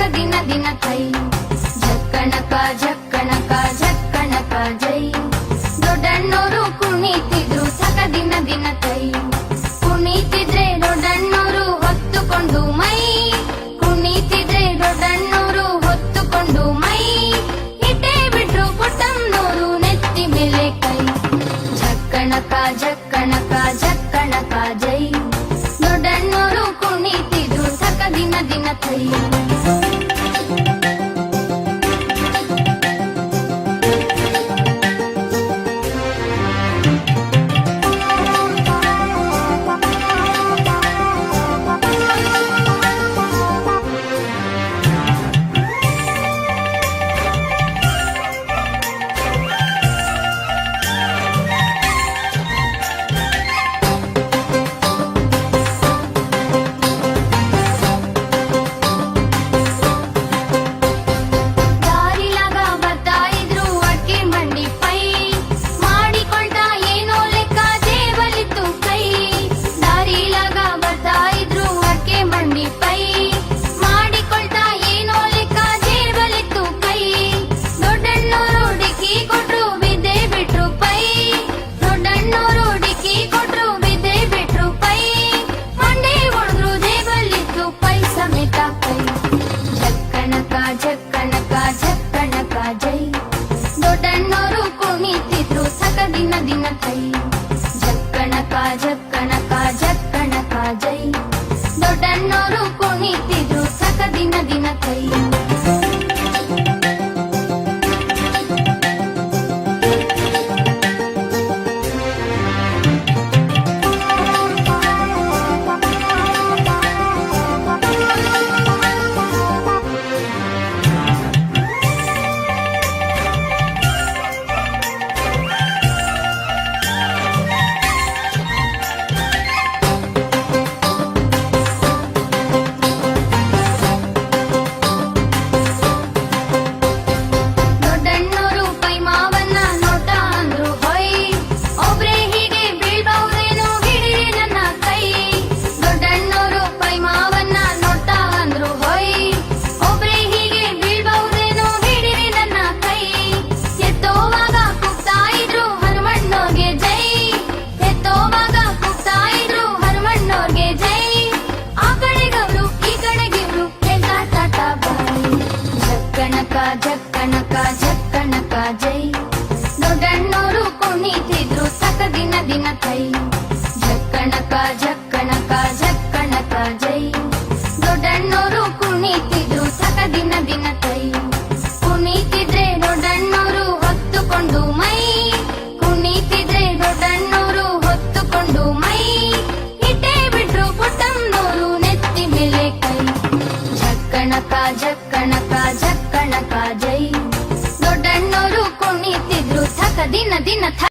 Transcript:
ದಿನ ದಿನ ಥೈ ಝಕ್ಕಣಕ ಝಕ್ಕಣಕ ಝಕ್ಕಣಕ ಜೈ ದೊಡ್ಡಣ್ಣೋರು ಕುಣಿತಿದ್ರು ಥಕ ದಿನ ದಿನ ಥೈ ಕುಣಿತಿದ್ರೆ ದೊಡ್ಡಣ್ಣೋರು ಹೊತ್ತುಕೊಂಡು ಮೈ ಕುಣಿತಿದ್ರೆ ದೊಡ್ಡಣ್ಣೋರು ಹೊತ್ತುಕೊಂಡು ಮೈ ಇಟ್ಟೇ ಬಿಟ್ರು ಪುಟ್ಟಮ್ಮನೋರು ನೆತ್ತಿ ಮೇಲೆ ಕೈ ಝಕ್ಕಣಕ ಝಕ್ಕಣಕ ಝಕ್ಕಣಕ ಜೈ ದೊಡ್ಡಣ್ಣೋರು ಕುಣಿತಿದ್ರು ಥಕ ದಿನ ದಿನ ಥೈ ಝಕ್ಕಣಕ ಝಕ್ಕಣಕ ಜೈ ದೊಡ್ಡಣ್ಣೋರು ಕುಣಿತಿದ್ರು ಥಕ ದಿನ ದಿನ ಥೈ ಝಕ್ಕಣಕ ಝಕ್ಕಣಕ ಝಕ್ಕಣಕ ಜೈ ದೊಡ್ಡಣ್ಣೋರು ಕುಣಿತಿದ್ರು ಥಕ ದಿನ ದಿನ ಥೈ ಝಕ್ಕಣಕ ಝಕ್ಕಣಕ ಜೈ ದೊಡ್ಡಣ್ಣೋರು ಕುಣಿತಿದ್ರು ಥಕ ದಿನ ದಿನ ಥೈ ಝಕ್ಕಣಕ ಝಕ್ಕಣಕ ಝಕ್ಕಣಕ ಜೈ ದೊಡ್ಡಣ್ಣೋರು ಕುಣಿತಿದ್ರು ಥಕ ದಿನ ದಿನ ಥೈ ಕುಣಿತಿದ್ರೆ ದೊಡ್ಡಣ್ಣೋರು ಹೊತ್ತುಕೊಂಡು ಮೈ ಕುಣಿತಿದ್ರೆ ದೊಡ್ಡಣ್ಣೋರು ಹೊತ್ತುಕೊಂಡು ಮೈ ಇಟ್ಟೇ ಬಿಟ್ರು ಪುಟ್ಟಮ್ಮನೋರು ನೆತ್ತಿ ಮೇಲೆ ಕೈ ಝಕ್ಕಣಕ ಝಕ್ಕಣಕ ಝಕ್ಕಣಕ ಜೈ ದೊಡ್ಡಣ್ಣೋರು ಕುಣಿತಿದ್ರು ಥಕ ದಿನ ದಿನ ಥೈ